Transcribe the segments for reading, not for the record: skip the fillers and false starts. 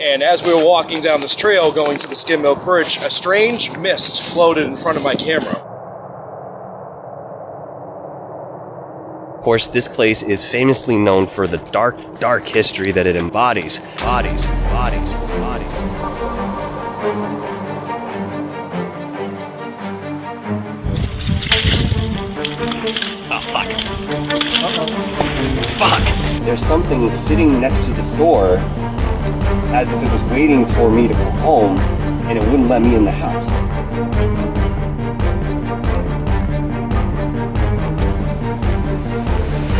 And as we were walking down this trail going to the Skim Milk Bridge, a strange mist floated in front of my camera. Of course, this place is famously known for the dark history that it embodies. Bodies. Fuck! There's something sitting next to the door as if it was waiting for me to go home, and it wouldn't let me in the house.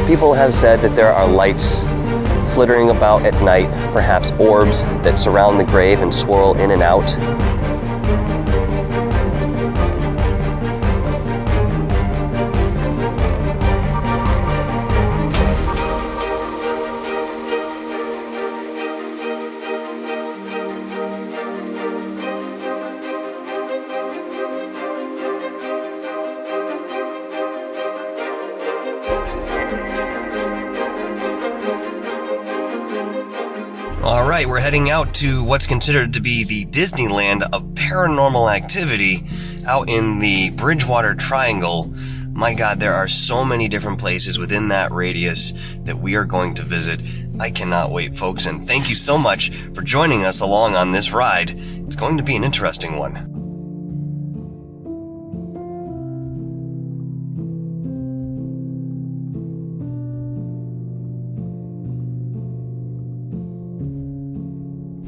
People have said that there are lights flittering about at night, perhaps orbs that surround the grave and swirl in and out. Alright, we're heading out to what's considered to be the Disneyland of paranormal activity out in the Bridgewater Triangle. My God, there are so many different places within that radius that we are going to visit. I cannot wait, folks, and thank you so much for joining us along on this ride. It's going to be an interesting one.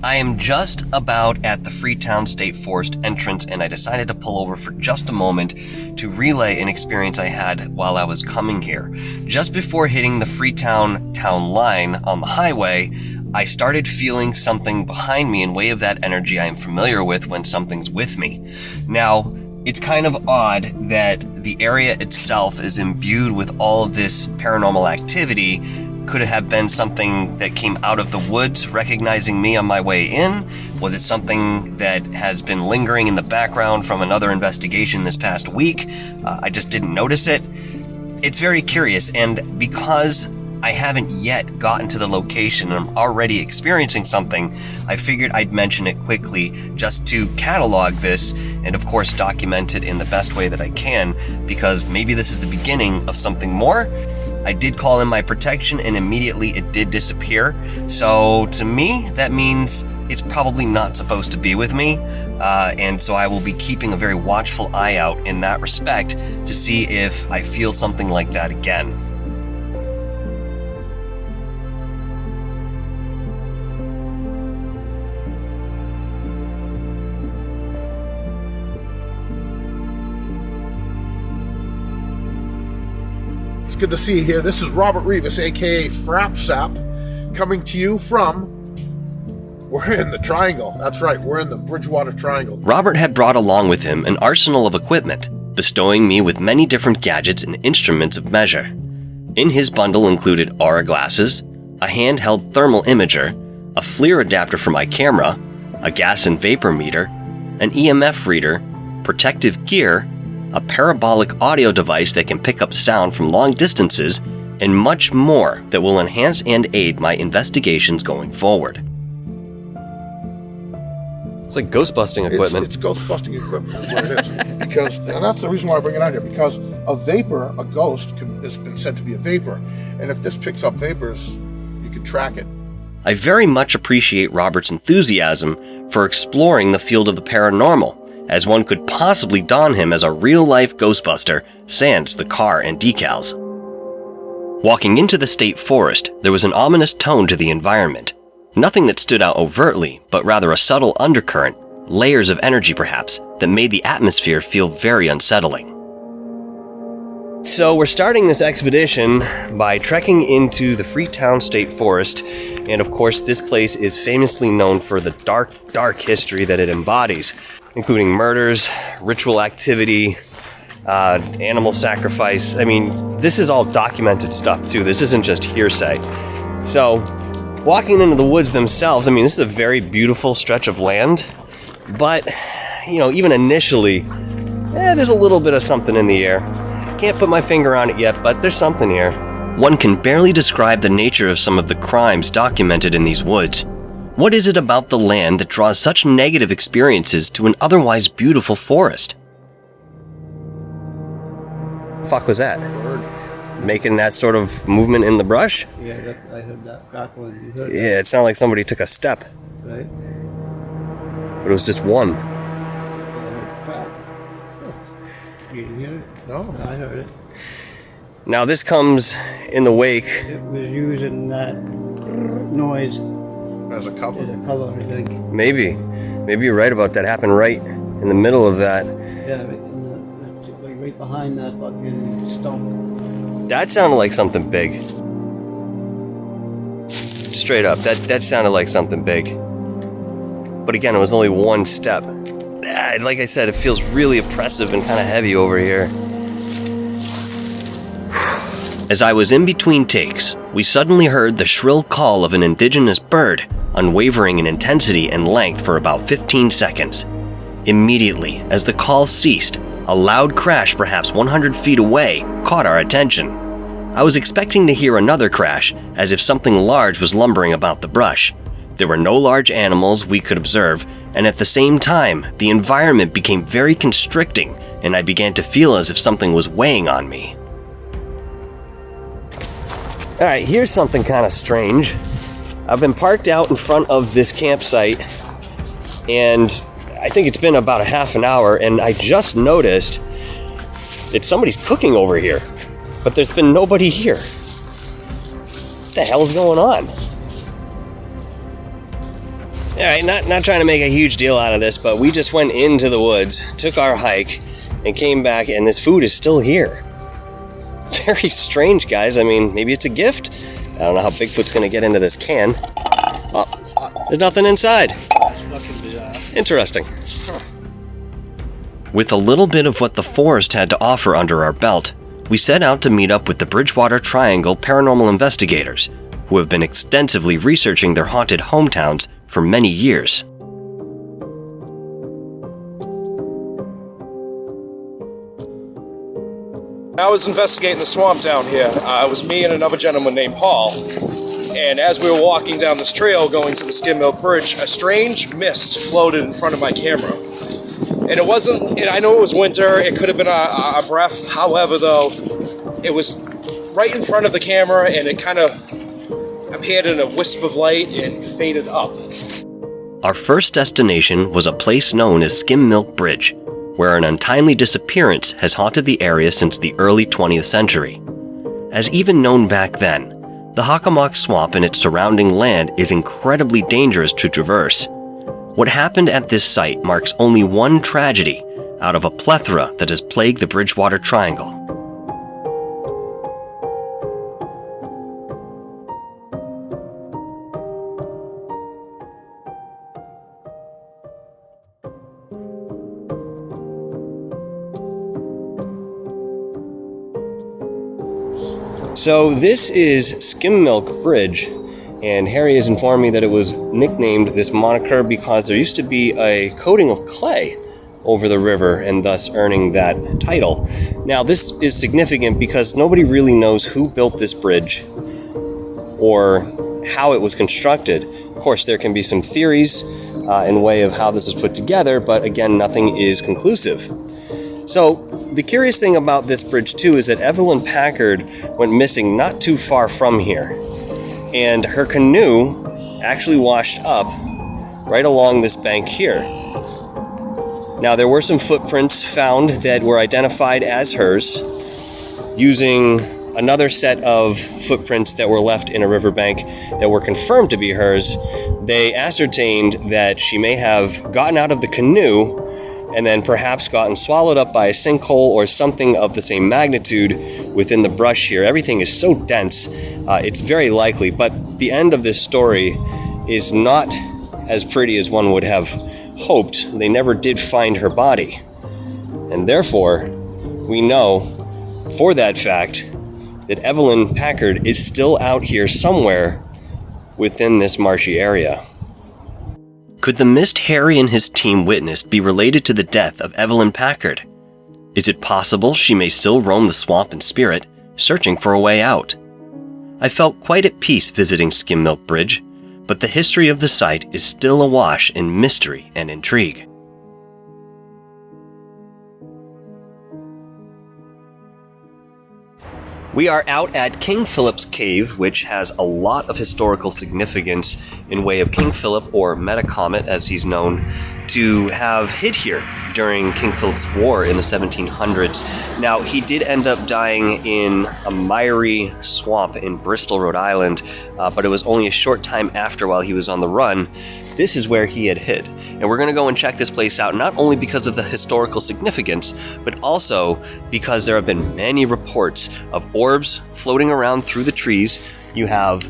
I am just about at the Freetown State Forest entrance, and I decided to pull over for just a moment to relay an experience I had while I was coming here. Just before hitting the Freetown town line on the highway, I started feeling something behind me in way of that energy I am familiar with when something's with me. Now, it's kind of odd that the area itself is imbued with all of this paranormal activity. Could it have been something that came out of the woods recognizing me on my way in? Was it something that has been lingering in the background from another investigation this past week? I just didn't notice it. It's very curious, and because I haven't yet gotten to the location and I'm already experiencing something, I figured I'd mention it quickly just to catalog this and of course document it in the best way that I can, because maybe this is the beginning of something more. I did call in my protection and immediately it did disappear. So to me, that means it's probably not supposed to be with me. And so I will be keeping a very watchful eye out in that respect to see if I feel something like that again. It's good to see you here. This is Robert Rivas, aka frapsap, coming to you from, we're in the Triangle. That's right, we're in the Bridgewater Triangle. Robert had brought along with him an arsenal of equipment, bestowing me with many different gadgets and instruments of measure. In his bundle included aura glasses, a handheld thermal imager, a FLIR adapter for my camera, a gas and vapor meter, an EMF reader, protective gear, a parabolic audio device that can pick up sound from long distances, and much more that will enhance and aid my investigations going forward. It's like ghost-busting equipment. It's ghost-busting equipment is what it is. And that's the reason why I bring it out here, because a vapor, a ghost, has been said to be a vapor, and if this picks up vapors, you can track it. I very much appreciate Robert's enthusiasm for exploring the field of the paranormal, as one could possibly don him as a real-life Ghostbuster, sans the car and decals. Walking into the state forest, there was an ominous tone to the environment. Nothing that stood out overtly, but rather a subtle undercurrent, layers of energy perhaps, that made the atmosphere feel very unsettling. So we're starting this expedition by trekking into the Freetown State Forest, and of course this place is famously known for the dark history that it embodies, including murders, ritual activity, animal sacrifice. I mean, this is all documented stuff too. This isn't just hearsay. So, walking into the woods themselves, I mean, this is a very beautiful stretch of land, but, you know, even initially, there's a little bit of something in the air. Can't put my finger on it yet, but there's something here. One can barely describe the nature of some of the crimes documented in these woods. What is it about the land that draws such negative experiences to an otherwise beautiful forest? Fuck was that? Bird. Making that sort of movement in the brush? Yeah, I heard that crackle. You heard that, Yeah, it sounded like somebody took a step, right? but it was just one. I heard crack. You didn't hear it? No. I heard it. Now this comes in the wake. It was using that noise As a cover. as a cover, I think. Maybe you're right about that. Happened right in the middle of that. Yeah, like right behind that fucking stump. That sounded like something big. Straight up, that sounded like something big. But again, it was only one step. Like I said, it feels really oppressive and kind of heavy over here. As I was in between takes, we suddenly heard the shrill call of an indigenous bird, unwavering in intensity and length for about 15 seconds. Immediately, as the call ceased, a loud crash perhaps 100 feet away caught our attention. I was expecting to hear another crash, as if something large was lumbering about the brush. There were no large animals we could observe, and at the same time, the environment became very constricting, and I began to feel as if something was weighing on me. Alright, here's something kind of strange. I've been parked out in front of this campsite, and I think it's been about a half an hour, and I just noticed that somebody's cooking over here, but there's been nobody here. What the hell's going on? Alright, not trying to make a huge deal out of this, but we just went into the woods, took our hike, and came back, and this food is still here. Very strange, guys. I mean, maybe it's a gift? I don't know how Bigfoot's gonna get into this can. Oh, there's nothing inside. Fucking bizarre. Interesting. With a little bit of what the forest had to offer under our belt, we set out to meet up with the Bridgewater Triangle paranormal investigators, who have been extensively researching their haunted hometowns for many years. I was investigating the swamp down here. It was me and another gentleman named Paul. And as we were walking down this trail going to the Skim Bridge, a strange mist floated in front of my camera. And it wasn't, and I know it was winter, it could have been a breath. However, though, it was right in front of the camera and it kind of appeared in a wisp of light and faded up. Our first destination was a place known as Skim Bridge, where an untimely disappearance has haunted the area since the early 20th century. As even known back then, the Hockomock Swamp and its surrounding land is incredibly dangerous to traverse. What happened at this site marks only one tragedy out of a plethora that has plagued the Bridgewater Triangle. So this is Skim Bridge, and Harry has informed me that it was nicknamed this moniker because there used to be a coating of clay over the river and thus earning that title. Now this is significant because nobody really knows who built this bridge or how it was constructed. Of course, there can be some theories in way of how this was put together, but again, nothing is conclusive. So the curious thing about this bridge too is that Evelyn Packard went missing not too far from here, and her canoe actually washed up right along this bank here. Now there were some footprints found that were identified as hers using another set of footprints that were left in a riverbank that were confirmed to be hers. They ascertained that she may have gotten out of the canoe and then perhaps gotten swallowed up by a sinkhole or something of the same magnitude within the brush here. Everything is so dense, it's very likely, but the end of this story is not as pretty as one would have hoped. They never did find her body, and therefore we know for that fact that Evelyn Packard is still out here somewhere within this marshy area. Could the mist Harry and his team witnessed be related to the death of Evelyn Packard? Is it possible she may still roam the swamp in spirit, searching for a way out? I felt quite at peace visiting Skim Bridge, but the history of the site is still awash in mystery and intrigue. We are out at King Phillips Cave, which has a lot of historical significance in way of King Philip, or Metacomet as he's known, to have hid here during King Philip's War in the 1700s. Now, he did end up dying in a miry swamp in Bristol, Rhode Island, but it was only a short time after, while he was on the run. This is where he had hid. And we're going to go and check this place out, not only because of the historical significance, but also because there have been many reports of orbs floating around through the trees. You have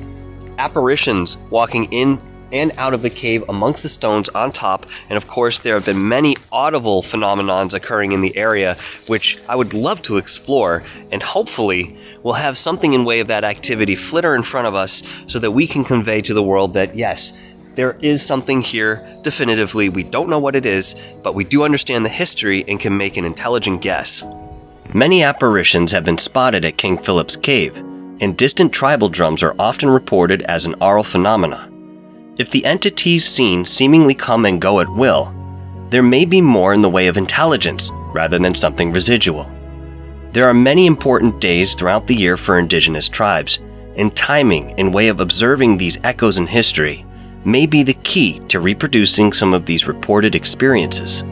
apparitions walking in and out of the cave amongst the stones on top, and of course there have been many audible phenomenons occurring in the area, which I would love to explore, and hopefully we'll have something in way of that activity flitter in front of us so that we can convey to the world that yes, there is something here definitively. We don't know what it is, but we do understand the history and can make an intelligent guess. Many apparitions have been spotted at King Philip's Cave, and distant tribal drums are often reported as an aural phenomena. If the entities seen seemingly come and go at will, there may be more in the way of intelligence rather than something residual. There are many important days throughout the year for indigenous tribes, and timing in way of observing these echoes in history may be the key to reproducing some of these reported experiences.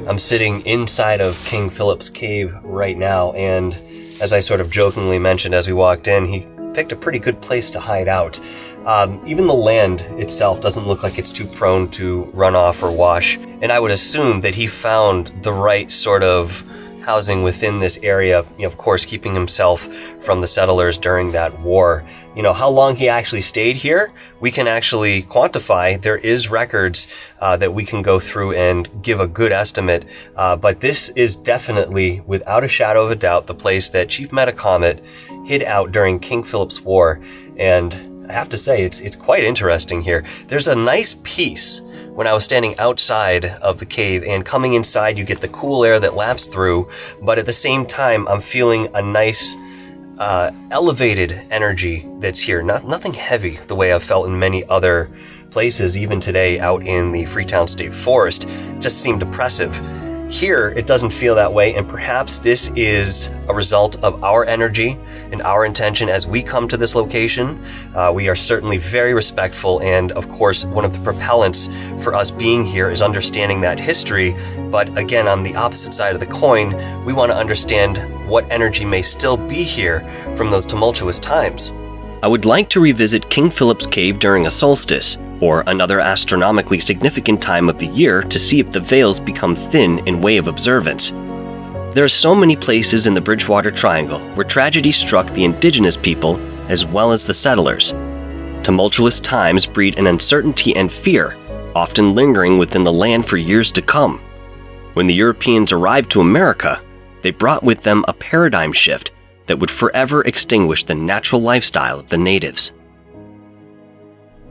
I'm sitting inside of King Philip's Cave right now, and as I sort of jokingly mentioned as we walked in, he picked a pretty good place to hide out. Even the land itself doesn't look like it's too prone to runoff or wash, and I would assume that he found the right sort of housing within this area, of course keeping himself from the settlers during that war. How long he actually stayed here, we can actually quantify. There is records that we can go through and give a good estimate, but this is definitely, without a shadow of a doubt, the place that Chief Metacomet hid out during King Philip's War, and I have to say, it's quite interesting here. There's a nice piece when I was standing outside of the cave, and coming inside you get the cool air that laps through, but at the same time I'm feeling a nice elevated energy that's here. Nothing heavy the way I've felt in many other places, even today out in the Freetown State Forest. Just seemed oppressive. Here, it doesn't feel that way, and perhaps this is a result of our energy and our intention as we come to this location. We are certainly very respectful, and of course, one of the propellants for us being here is understanding that history, but again, on the opposite side of the coin, we want to understand what energy may still be here from those tumultuous times. I would like to revisit King Philip's Cave during a solstice, or another astronomically significant time of the year, to see if the veils become thin in way of observance. There are so many places in the Bridgewater Triangle where tragedy struck the indigenous people as well as the settlers. Tumultuous times breed an uncertainty and fear, often lingering within the land for years to come. When the Europeans arrived to America, they brought with them a paradigm shift that would forever extinguish the natural lifestyle of the natives.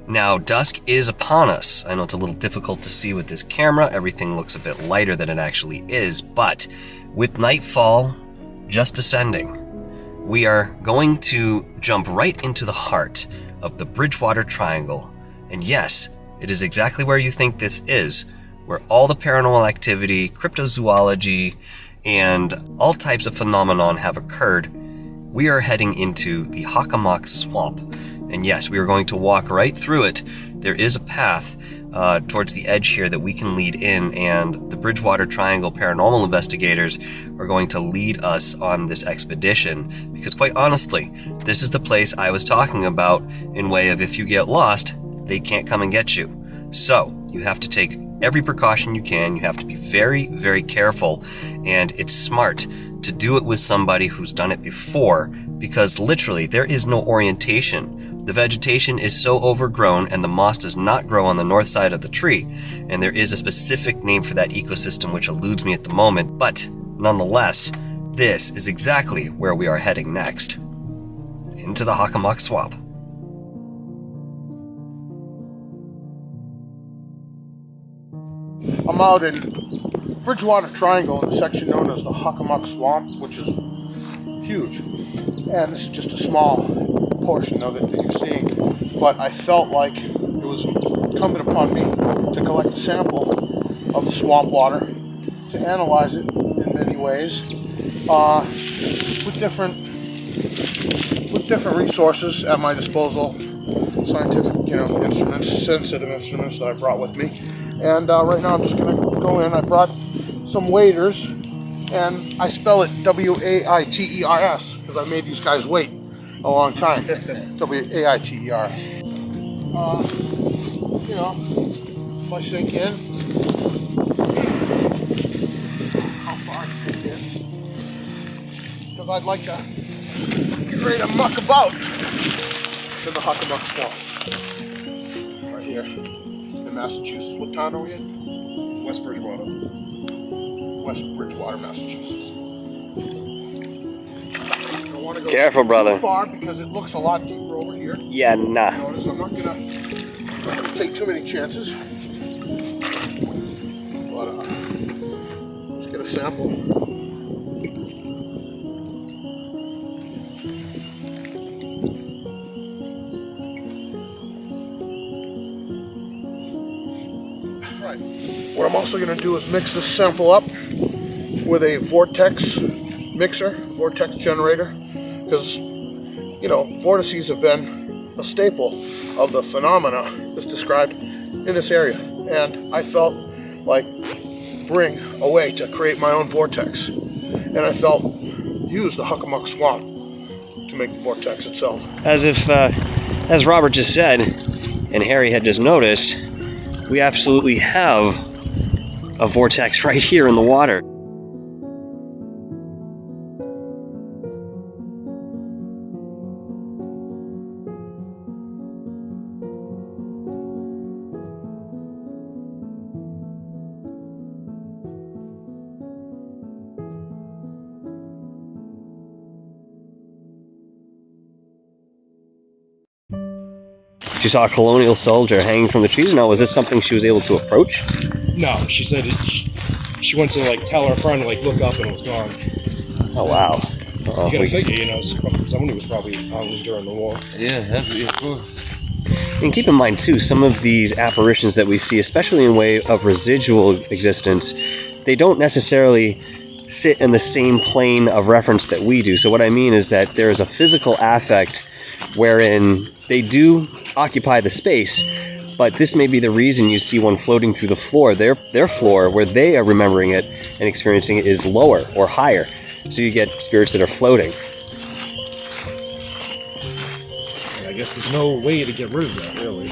Now, dusk is upon us. I know it's a little difficult to see with this camera. Everything looks a bit lighter than it actually is, but with nightfall just descending, we are going to jump right into the heart of the Bridgewater Triangle. And yes, it is exactly where you think this is, where all the paranormal activity, cryptozoology, and all types of phenomenon have occurred. We are heading into the Hockomock Swamp. And yes, we are going to walk right through it. There is a path towards the edge here that we can lead in, and the Bridgewater Triangle paranormal investigators are going to lead us on this expedition, because quite honestly, this is the place I was talking about in way of if you get lost, they can't come and get you. So you have to take every precaution you can. You have to be very, very careful, and it's smart to do it with somebody who's done it before, because literally there is no orientation The vegetation is so overgrown and the moss does not grow on the north side of the tree, and there is a specific name for that ecosystem which eludes me at the moment, but nonetheless, this is exactly where we are heading next. Into the Hockomock Swamp. I'm out in Bridgewater Triangle in a section known as the Hockomock Swamp, which is huge. And this is just a small portion of it that you're seeing. But I felt like it was incumbent upon me to collect a sample of the swamp water, to analyze it in many ways, with different resources at my disposal, scientific, instruments, sensitive instruments that I brought with me. And right now I'm just going to go in. I brought some waders, and I spell it W-A-I-T-E-R-S because I made these guys wait a long time. W-A-I-T-E-R. If I sink in, how far I sink in, because I'd like to get ready to muck about in the Hockomock Swamp. Right here in Massachusetts. What town are we in? West Bridgewater. West Bridgewater, Massachusetts. I want to go Careful, brother. too far because it looks a lot deeper over here. Yeah, nah. Notice I'm not gonna take too many chances. But let's get a sample. Right. What I'm also gonna do is mix this sample up with a vortex mixer, vortex generator, because vortices have been a staple of the phenomena that's described in this area, and I felt like bring a way to create my own vortex, and I felt use the Hockomock Swamp to make the vortex itself. As Robert just said, and Harry had just noticed, we absolutely have a vortex right here in the water. She saw a colonial soldier hanging from the trees. Now, was this something she was able to approach? No, she said she went to tell her friend to look up and it was gone. Oh, wow. You gotta figure, someone who was probably on during the war. Yeah, of course. And keep in mind, too, some of these apparitions that we see, especially in way of residual existence, they don't necessarily sit in the same plane of reference that we do. So what I mean is that there is a physical affect wherein they do occupy the space, but this may be the reason you see one floating through the floor. Their floor, where they are remembering it and experiencing it, is lower or higher. So you get spirits that are floating. I guess there's no way to get rid of that, really.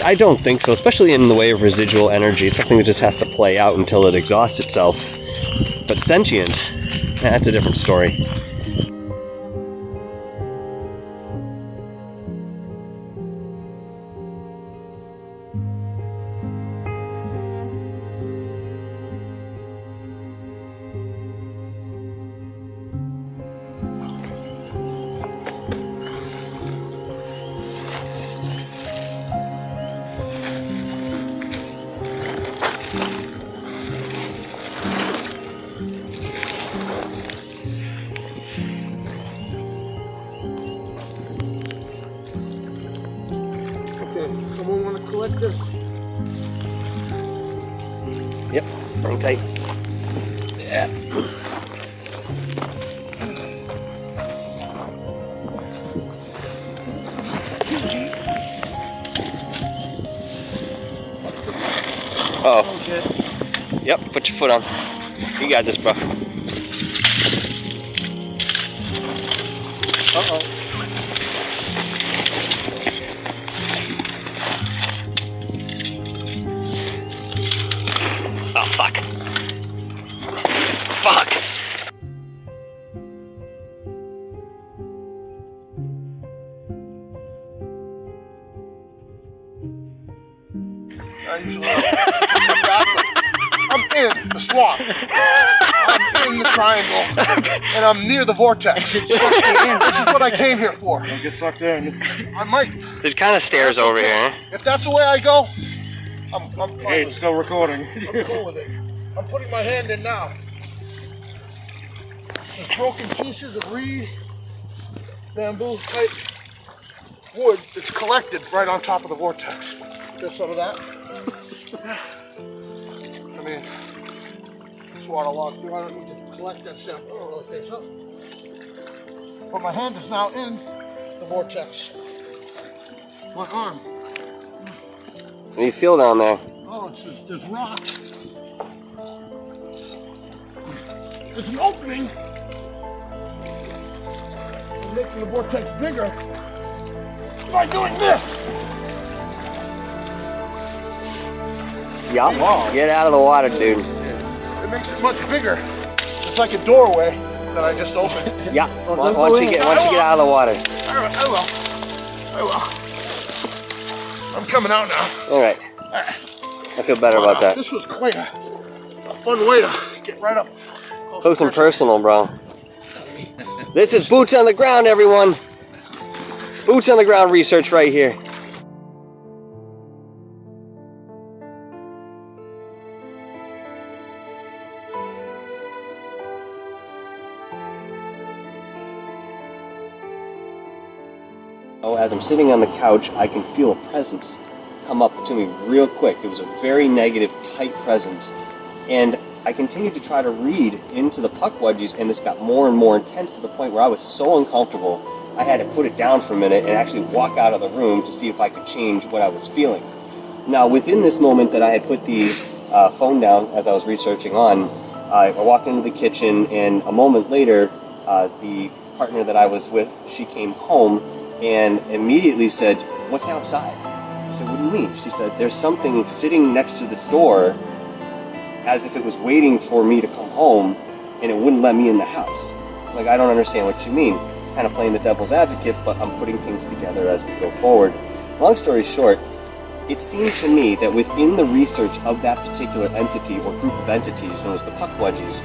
I don't think so, especially in the way of residual energy. It's something that just has to play out until it exhausts itself. But sentient, that's a different story. Someone want to collect this? Yep, hang tight. Yeah. Oh. Okay. Yep, put your foot on. You got this, bro. Uh-oh. Oh, fuck. Fuck! I usually exactly. I'm in the swamp. I'm in the triangle, and I'm near the vortex. This is what I came here for. Don't get sucked in. I might. There's kind of stairs over here. If that's the way I go, I'm fine. Hey, it's still recording. I'm cool with it. I'm putting my hand in now. There's broken pieces of reed, bamboo type wood that's collected right on top of the vortex. There's some of that. I mean, it's waterlogged through. I don't need to collect that stuff. Oh, okay, so. But my hand is now in the vortex. My arm. What do you feel down there? Oh, it's just, there's rock. There's an opening. I'm making the vortex bigger by doing this. Yeah. Wow. Get out of the water, dude. It makes it much bigger. It's like a doorway that I just opened. Yeah. Once you get out of the water. I will. I'm coming out now. All right. I feel better about that. This was quite a fun way to get right up. Close and personal, bro. This is boots on the ground, everyone. Boots on the ground research right here. Oh, as I'm sitting on the couch, I can feel a presence come up to me real quick. It was a very negative, tight presence. And I continued to try to read into the puckwudgies, and this got more and more intense to the point where I was so uncomfortable, I had to put it down for a minute and actually walk out of the room to see if I could change what I was feeling. Now, within this moment that I had put the phone down as I was researching on, I walked into the kitchen, and a moment later, the partner that I was with, she came home and immediately said, "What's outside?" I said, "What do you mean?" She said, "There's something sitting next to the door as if it was waiting for me to come home, and it wouldn't let me in the house." Like, I don't understand what you mean. Kind of playing the devil's advocate, but I'm putting things together as we go forward. Long story short, it seemed to me that within the research of that particular entity or group of entities known as the puckwudgies,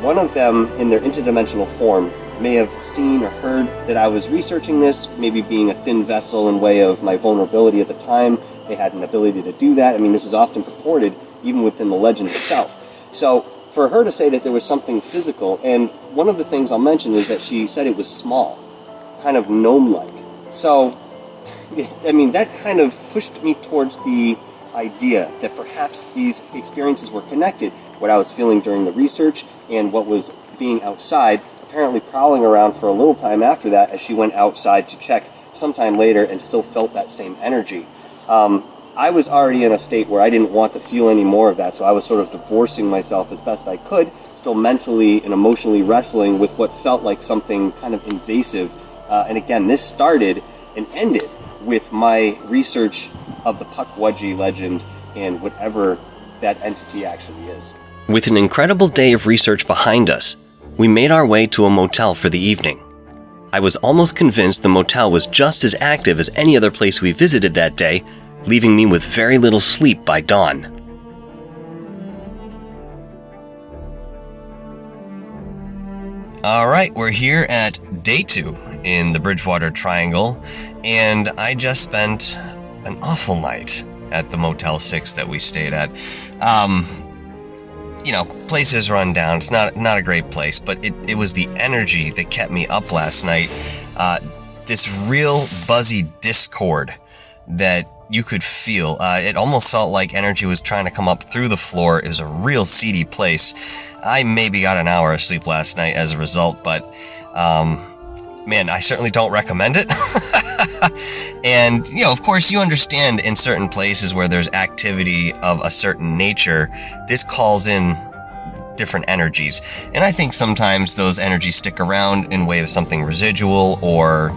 one of them in their interdimensional form may have seen or heard that I was researching this, maybe being a thin vessel in way of my vulnerability at the time. They had an ability to do that. I mean, this is often purported even within the legend itself. So for her to say that there was something physical, and one of the things I'll mention is that she said it was small, kind of gnome-like. So, I mean, that kind of pushed me towards the idea that perhaps these experiences were connected, what I was feeling during the research and what was being outside, apparently prowling around for a little time after that as she went outside to check sometime later and still felt that same energy. I was already in a state where I didn't want to feel any more of that, so I was sort of divorcing myself as best I could, still mentally and emotionally wrestling with what felt like something kind of invasive. And again, this started and ended with my research of the puckwudgie legend and whatever that entity actually is. With an incredible day of research behind us, we made our way to a motel for the evening. I was almost convinced the motel was just as active as any other place we visited that day, leaving me with very little sleep by dawn. Alright, we're here at day 2 in the Bridgewater Triangle, and I just spent an awful night at the Motel 6 that we stayed at. You know, place is run down. It's not a great place, but it was the energy that kept me up last night. This real buzzy discord that you could feel. It almost felt like energy was trying to come up through the floor. It was a real seedy place. I maybe got an hour of sleep last night as a result, but man, I certainly don't recommend it. And, you know, of course, you understand in certain places where there's activity of a certain nature, this calls in different energies. And I think sometimes those energies stick around in way of something residual, or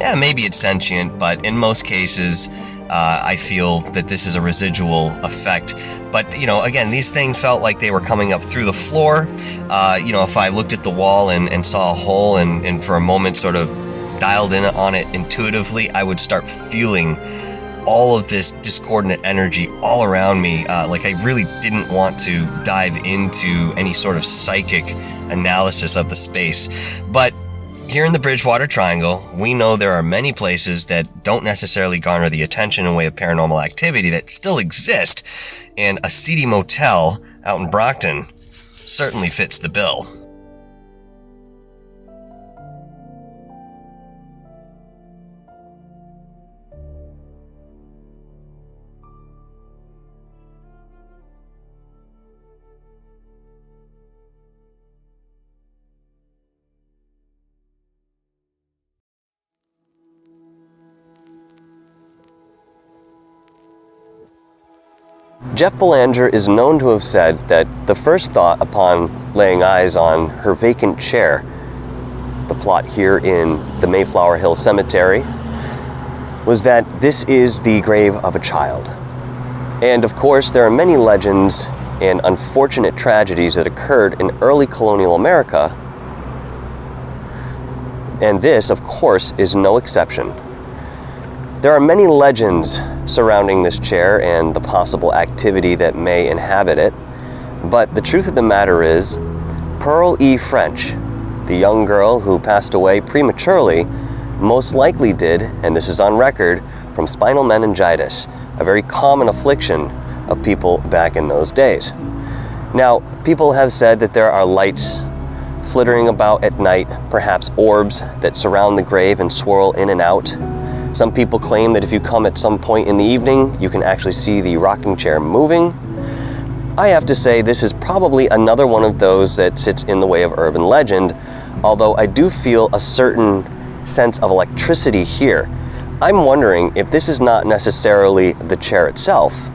yeah, maybe it's sentient, but in most cases, I feel that this is a residual effect. But, you know, again, these things felt like they were coming up through the floor. You know, if I looked at the wall and saw a hole and for a moment sort of dialed in on it intuitively, I would start feeling all of this discordant energy all around me. Like I really didn't want to dive into any sort of psychic analysis of the space. But here in the Bridgewater Triangle, we know there are many places that don't necessarily garner the attention in way of paranormal activity that still exist, and a seedy motel out in Brockton certainly fits the bill. Jeff Belanger is known to have said that the first thought upon laying eyes on her vacant chair, the plot here in the Mayflower Hill Cemetery, was that this is the grave of a child. And of course, there are many legends and unfortunate tragedies that occurred in early colonial America, and this, of course, is no exception. There are many legends surrounding this chair and the possible activity that may inhabit it, but the truth of the matter is, Pearl E. French, the young girl who passed away prematurely, most likely did, and this is on record, from spinal meningitis, a very common affliction of people back in those days. Now, people have said that there are lights flittering about at night, perhaps orbs that surround the grave and swirl in and out. Some people claim that if you come at some point in the evening, you can actually see the rocking chair moving. I have to say this is probably another one of those that sits in the way of urban legend, although I do feel a certain sense of electricity here. I'm wondering if this is not necessarily the chair itself,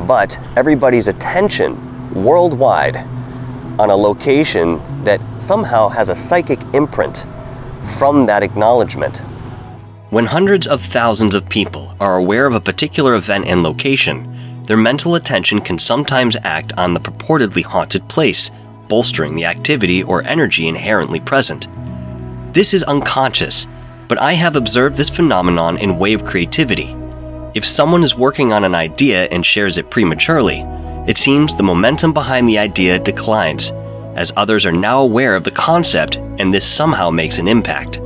but everybody's attention worldwide on a location that somehow has a psychic imprint from that acknowledgement. When hundreds of thousands of people are aware of a particular event and location, their mental attention can sometimes act on the purportedly haunted place, bolstering the activity or energy inherently present. This is unconscious, but I have observed this phenomenon in wave creativity. If someone is working on an idea and shares it prematurely, it seems the momentum behind the idea declines, as others are now aware of the concept and this somehow makes an impact.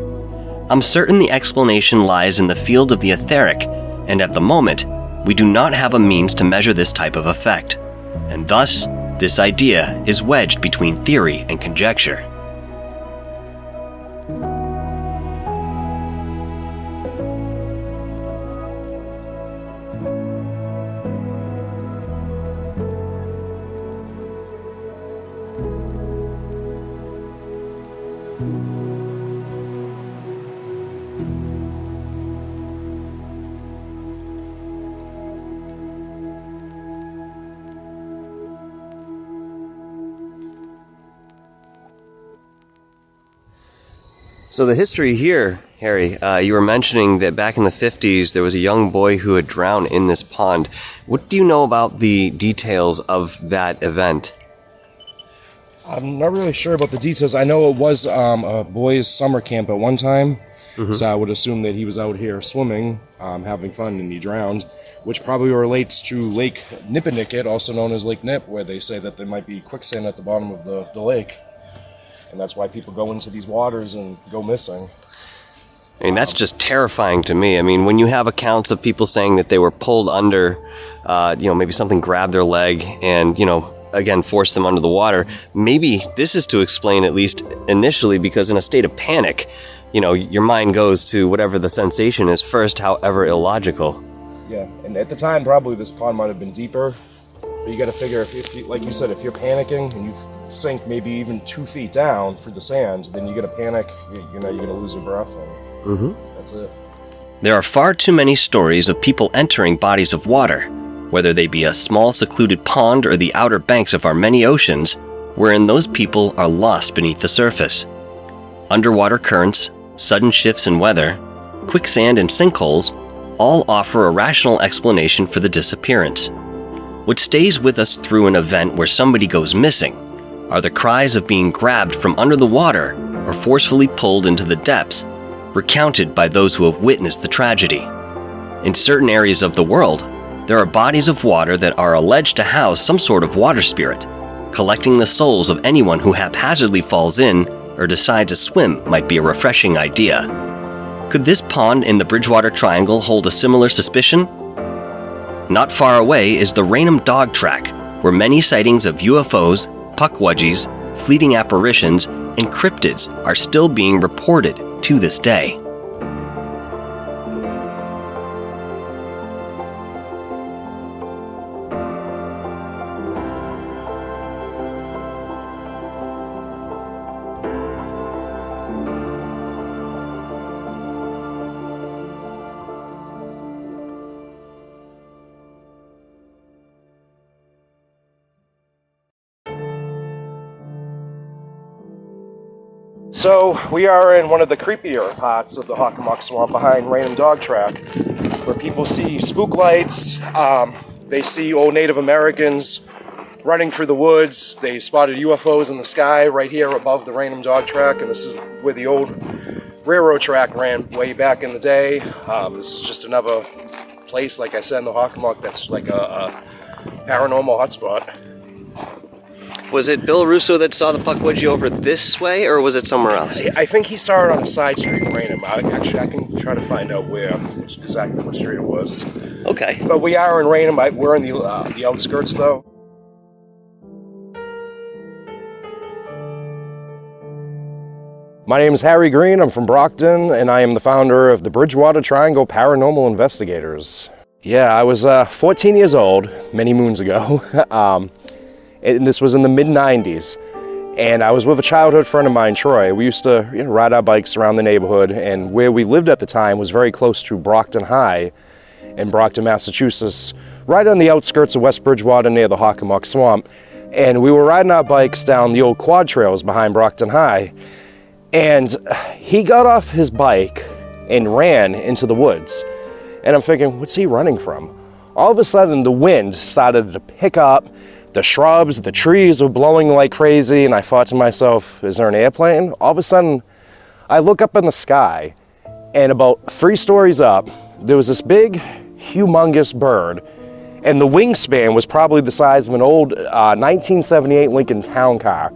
I'm certain the explanation lies in the field of the etheric, and at the moment, we do not have a means to measure this type of effect, and thus, this idea is wedged between theory and conjecture. So the history here, Harry, you were mentioning that back in the 50s there was a young boy who had drowned in this pond. What do you know about the details of that event? I'm not really sure about the details. I know it was a boys' summer camp at one time, so I would assume that he was out here swimming, having fun, and he drowned, which probably relates to Lake Nippenicket, also known as Lake Nip, where they say that there might be quicksand at the bottom of the lake. And that's why people go into these waters and go missing. I mean, that's just terrifying to me. I mean, when you have accounts of people saying that they were pulled under, maybe something grabbed their leg and, again, forced them under the water, maybe this is to explain, at least initially, because in a state of panic, your mind goes to whatever the sensation is first, however illogical. Yeah, and at the time, probably this pond might have been deeper. But you got to figure, if you, like you said, if you're panicking and you sink maybe even 2 feet down through the sand, then you're going to panic, you're going to lose your breath, and that's it. There are far too many stories of people entering bodies of water, whether they be a small secluded pond or the outer banks of our many oceans, wherein those people are lost beneath the surface. Underwater currents, sudden shifts in weather, quicksand and sinkholes all offer a rational explanation for the disappearance. What stays with us through an event where somebody goes missing are the cries of being grabbed from under the water or forcefully pulled into the depths, recounted by those who have witnessed the tragedy. In certain areas of the world, there are bodies of water that are alleged to house some sort of water spirit. Collecting the souls of anyone who haphazardly falls in or decides to swim might be a refreshing idea. Could this pond in the Bridgewater Triangle hold a similar suspicion? Not far away is the Raynham Dog Track, where many sightings of UFOs, puckwudgies, fleeting apparitions, and cryptids are still being reported to this day. So we are in one of the creepier parts of the Hockomock Swamp behind Raynham Dog Track, where people see spook lights, they see old Native Americans running through the woods, they spotted UFOs in the sky right here above the Raynham Dog Track, and this is where the old railroad track ran way back in the day. This is just another place, like I said, in the Hockomock that's like a paranormal hotspot. Was it Bill Russo that saw the puckwudgie over this way, or was it somewhere else? I think he saw it on a side street in Raynham. Actually, I can try to find out exactly what street it was. Okay. But we are in Raynham. We're in the outskirts, though. My name is Harry Green. I'm from Brockton, and I am the founder of the Bridgewater Triangle Paranormal Investigators. Yeah, I was 14 years old many moons ago. And this was in the mid-90s, and I was with a childhood friend of mine, Troy. We used to ride our bikes around the neighborhood, and where we lived at the time was very close to Brockton High in Brockton, Massachusetts, right on the outskirts of West Bridgewater near the Hockomock Swamp. And we were riding our bikes down the old quad trails behind Brockton High, and he got off his bike and ran into the woods. And I'm thinking, what's he running from? All of a sudden, the wind started to pick up. The shrubs, the trees were blowing like crazy, and I thought to myself, is there an airplane? All of a sudden, I look up in the sky, and about 3 stories up, there was this big, humongous bird, and the wingspan was probably the size of an old 1978 Lincoln Town Car.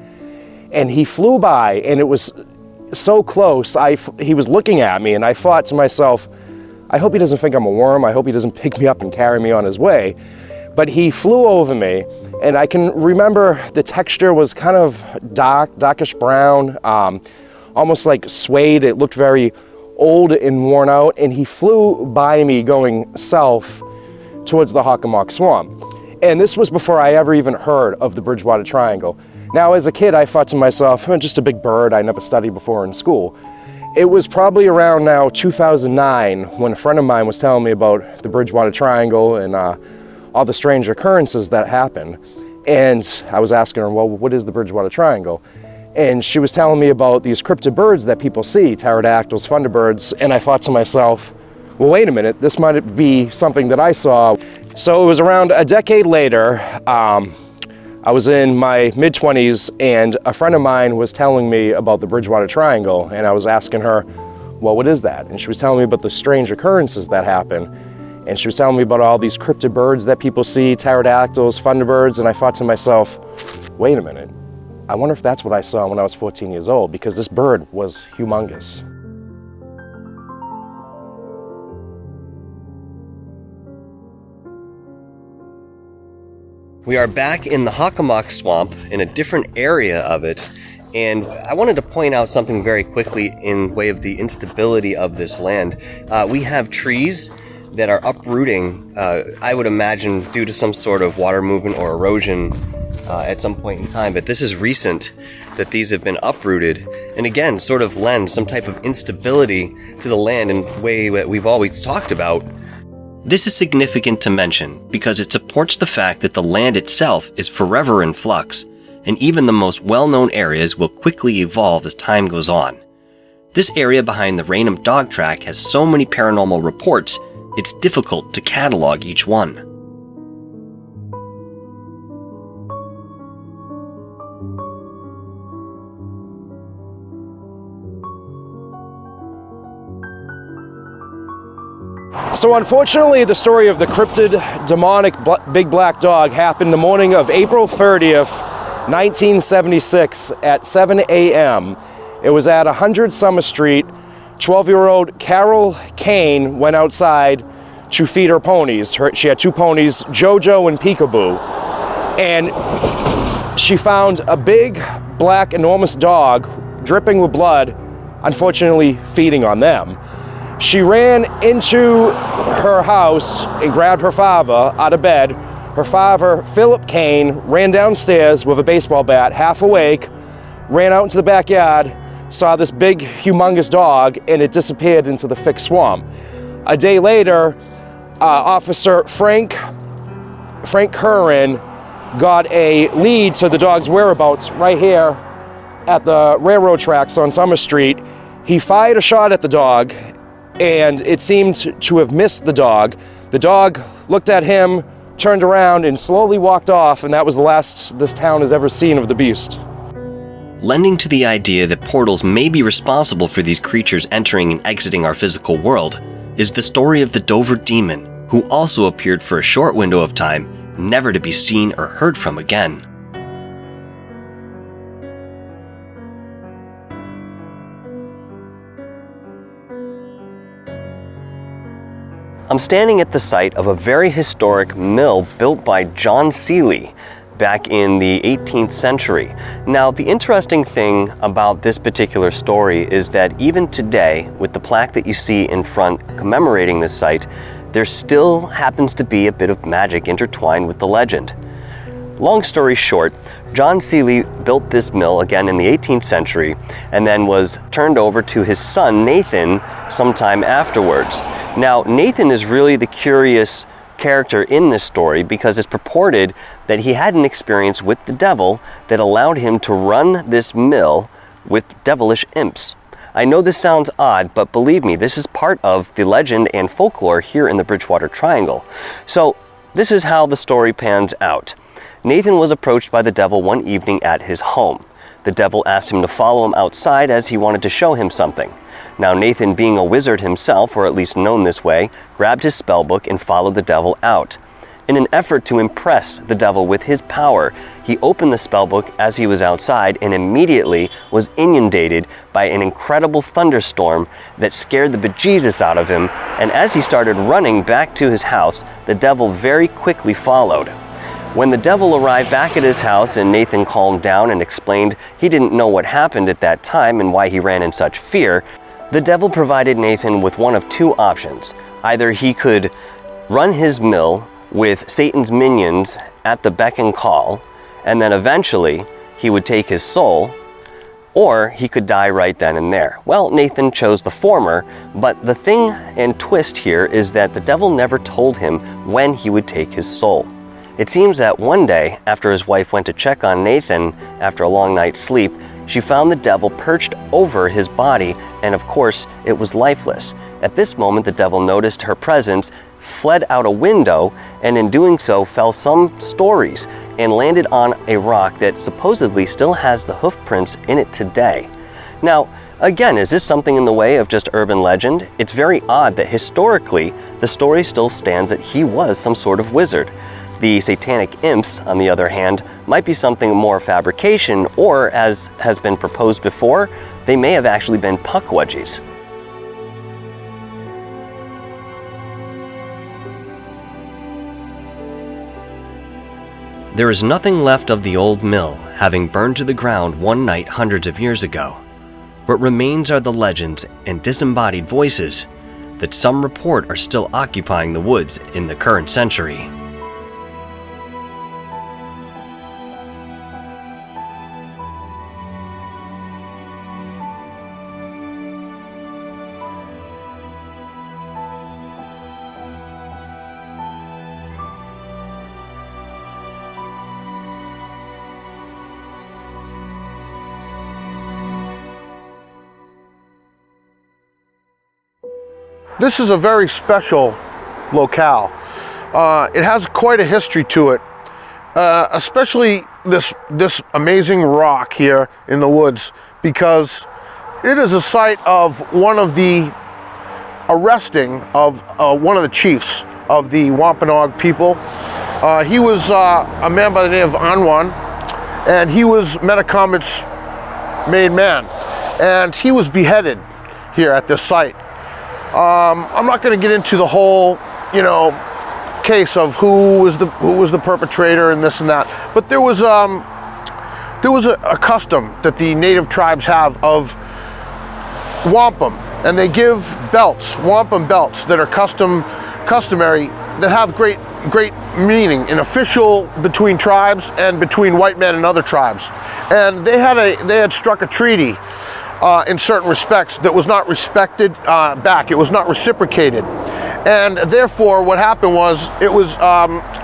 And he flew by, and it was so close, he was looking at me, and I thought to myself, I hope he doesn't think I'm a worm. I hope he doesn't pick me up and carry me on his way. But he flew over me, and I can remember the texture was kind of darkish brown, almost like suede. It looked very old and worn out, and he flew by me going south towards the Hockomock Swamp. And this was before I ever even heard of the Bridgewater Triangle. Now, as a kid, I thought to myself, just a big bird I never studied before in school. It was probably around now 2009 when a friend of mine was telling me about the Bridgewater Triangle and all the strange occurrences that happen. And I was asking her, well, what is the Bridgewater Triangle? And she was telling me about these cryptid birds that people see, pterodactyls, thunderbirds, and I thought to myself, well, wait a minute, this might be something that I saw. So it was around a decade later, I was in my mid-20s, and a friend of mine was telling me about the Bridgewater Triangle, and I was asking her, well, what is that? And she was telling me about the strange occurrences that happen. And she was telling me about all these cryptid birds that people see, pterodactyls, thunderbirds, and I thought to myself, wait a minute, I wonder if that's what I saw when I was 14 years old, because this bird was humongous. We are back in the Hockomock Swamp, in a different area of it, and I wanted to point out something very quickly in way of the instability of this land. We have trees that are uprooting, I would imagine due to some sort of water movement or erosion at some point in time, but this is recent that these have been uprooted, and again sort of lends some type of instability to the land in a way that we've always talked about. This is significant to mention because it supports the fact that the land itself is forever in flux, and even the most well-known areas will quickly evolve as time goes on. This area behind the Raynham Dog Track has so many paranormal reports, it's difficult to catalog each one. So unfortunately, the story of the cryptid demonic big black dog happened the morning of April 30th, 1976 at 7 a.m. It was at 100 Summer Street. 12-year-old Carol Kane went outside to feed her ponies. She had 2 ponies, Jojo and Peekaboo. And she found a big, black, enormous dog dripping with blood, unfortunately feeding on them. She ran into her house and grabbed her father out of bed. Her father, Philip Kane, ran downstairs with a baseball bat, half awake, ran out into the backyard, saw this big, humongous dog, and it disappeared into the thick swamp. A day later, Officer Frank Curran got a lead to the dog's whereabouts right here at the railroad tracks on Summer Street. He fired a shot at the dog, and it seemed to have missed the dog. The dog looked at him, turned around, and slowly walked off, and that was the last this town has ever seen of the beast. Lending to the idea that portals may be responsible for these creatures entering and exiting our physical world is the story of the Dover Demon, who also appeared for a short window of time, never to be seen or heard from again. I'm standing at the site of a very historic mill built by John Selee back in the 18th century. Now, the interesting thing about this particular story is that even today, with the plaque that you see in front commemorating this site, there still happens to be a bit of magic intertwined with the legend. Long story short, John Selee built this mill again in the 18th century and then was turned over to his son Nathan sometime afterwards. Now, Nathan is really the curious character in this story because it's purported that he had an experience with the devil that allowed him to run this mill with devilish imps. I know this sounds odd, but believe me, this is part of the legend and folklore here in the Bridgewater Triangle. So this is how the story pans out. Nathan was approached by the devil one evening at his home. The devil asked him to follow him outside as he wanted to show him something. Now Nathan, being a wizard himself, or at least known this way, grabbed his spellbook and followed the devil out. In an effort to impress the devil with his power, he opened the spellbook as he was outside and immediately was inundated by an incredible thunderstorm that scared the bejesus out of him, and as he started running back to his house, the devil very quickly followed. When the devil arrived back at his house and Nathan calmed down and explained he didn't know what happened at that time and why he ran in such fear, the devil provided Nathan with one of 2 options. Either he could run his mill with Satan's minions at the beck and call, and then eventually he would take his soul, or he could die right then and there. Well, Nathan chose the former, but the thing and twist here is that the devil never told him when he would take his soul. It seems that one day, after his wife went to check on Nathan after a long night's sleep, she found the devil perched over his body, and of course, it was lifeless. At this moment, the devil noticed her presence, fled out a window, and in doing so, fell some stories and landed on a rock that supposedly still has the hoofprints in it today. Now, again, is this something in the way of just urban legend? It's very odd that historically, the story still stands that he was some sort of wizard. The satanic imps, on the other hand, might be something more fabrication, or as has been proposed before, they may have actually been puckwudgies. There is nothing left of the old mill, having burned to the ground one night hundreds of years ago. What remains are the legends and disembodied voices that some report are still occupying the woods in the current century. This is a very special locale. It has quite a history to it, especially this amazing rock here in the woods, because it is a site of one of the arresting of one of the chiefs of the Wampanoag people. He was a man by the name of Anwan, and he was Metacomet's made man, and he was beheaded here at this site. I'm not going to get into the whole, case of who was the perpetrator and this and that, but there was a custom that the native tribes have of wampum, and they give belts, wampum belts, that are customary, that have great meaning and official between tribes and between white men and other tribes. And they had struck a treaty in certain respects that was not respected back. It was not reciprocated, and therefore what happened was it was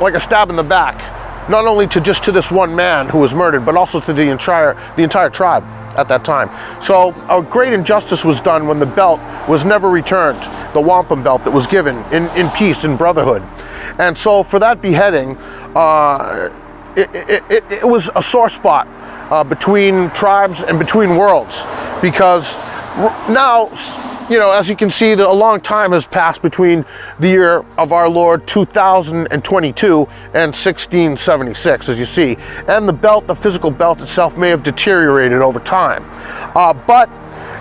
like a stab in the back, not only to this one man who was murdered, but also to the entire tribe at that time. So a great injustice was done when the belt was never returned, the wampum belt that was given in peace and brotherhood. And so for that beheading, it was a sore spot between tribes and between worlds, because now, as you can see, a long time has passed between the year of our Lord 2022 and 1676, as you see. And the physical belt itself may have deteriorated over time. But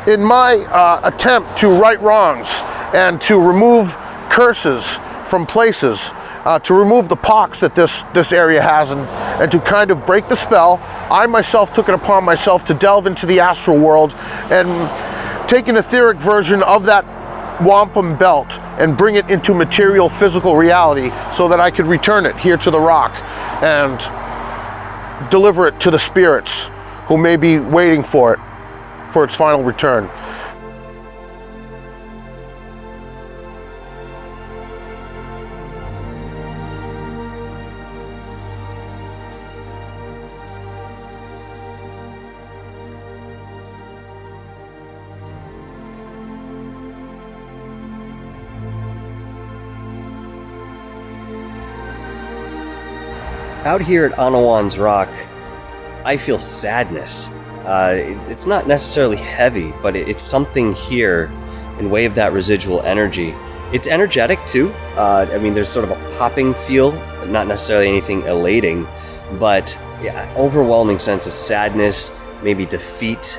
in my attempt to right wrongs and to remove curses from places, to remove the pox that this area has, and to kind of break the spell, I myself took it upon myself to delve into the astral world and take an etheric version of that wampum belt and bring it into material physical reality so that I could return it here to the rock and deliver it to the spirits who may be waiting for its final return. Out here at Anawan's Rock, I feel sadness. It's not necessarily heavy, but it's something here in way of that residual energy. It's energetic too. There's sort of a popping feel, not necessarily anything elating, but yeah, overwhelming sense of sadness, maybe defeat.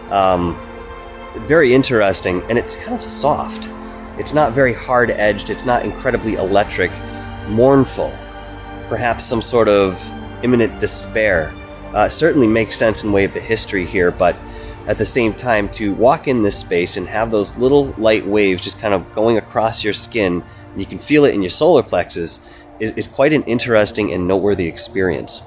Very interesting, and it's kind of soft. It's not very hard-edged, it's not incredibly electric, mournful. Perhaps some sort of imminent despair. Certainly makes sense in way of the history here, but at the same time, to walk in this space and have those little light waves just kind of going across your skin, and you can feel it in your solar plexus, is quite an interesting and noteworthy experience.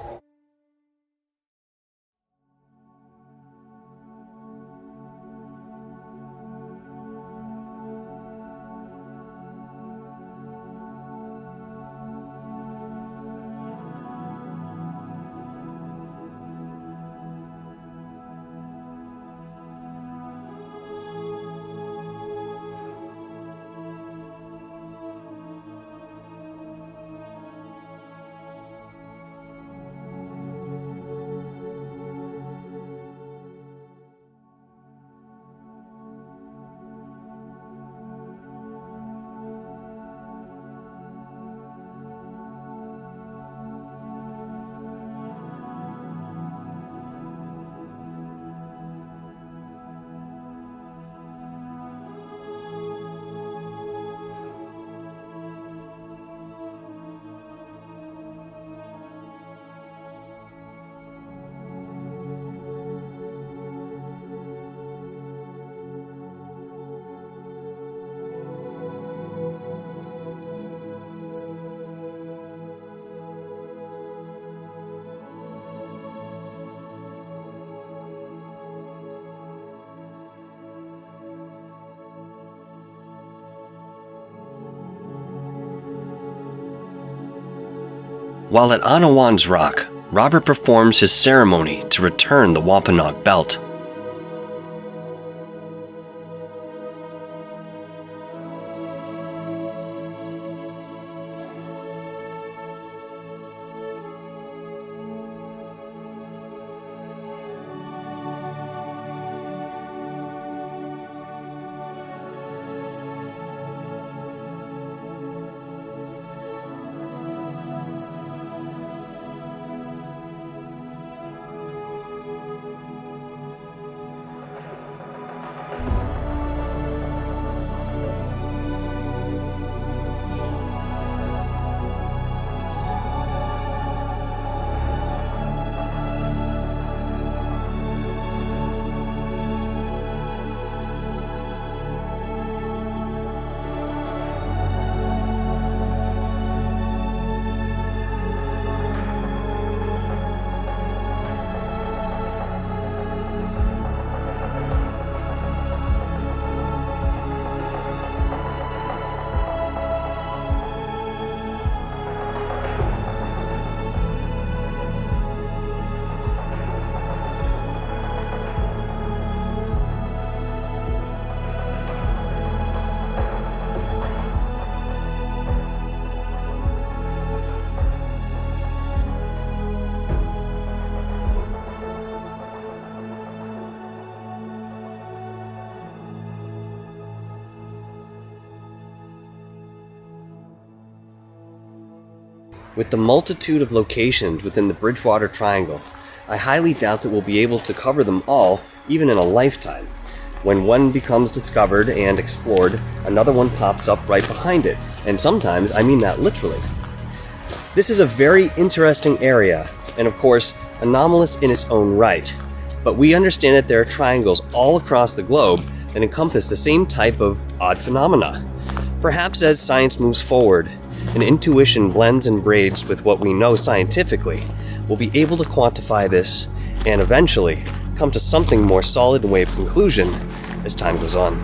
While at Anawan's Rock, Robert performs his ceremony to return the Wampanoag belt. With the multitude of locations within the Bridgewater Triangle, I highly doubt that we'll be able to cover them all, even in a lifetime. When one becomes discovered and explored, another one pops up right behind it, and sometimes I mean that literally. This is a very interesting area, and of course, anomalous in its own right, but we understand that there are triangles all across the globe that encompass the same type of odd phenomena. Perhaps as science moves forward, and intuition blends and braids with what we know scientifically, we'll be able to quantify this, and eventually come to something more solid in way of conclusion as time goes on.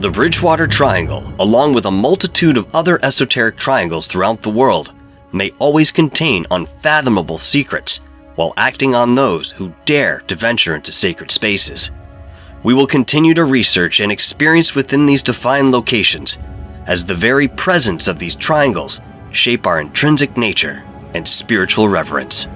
The Bridgewater Triangle, along with a multitude of other esoteric triangles throughout the world, may always contain unfathomable secrets, while acting on those who dare to venture into sacred spaces. We will continue to research and experience within these defined locations, as the very presence of these triangles shape our intrinsic nature and spiritual reverence.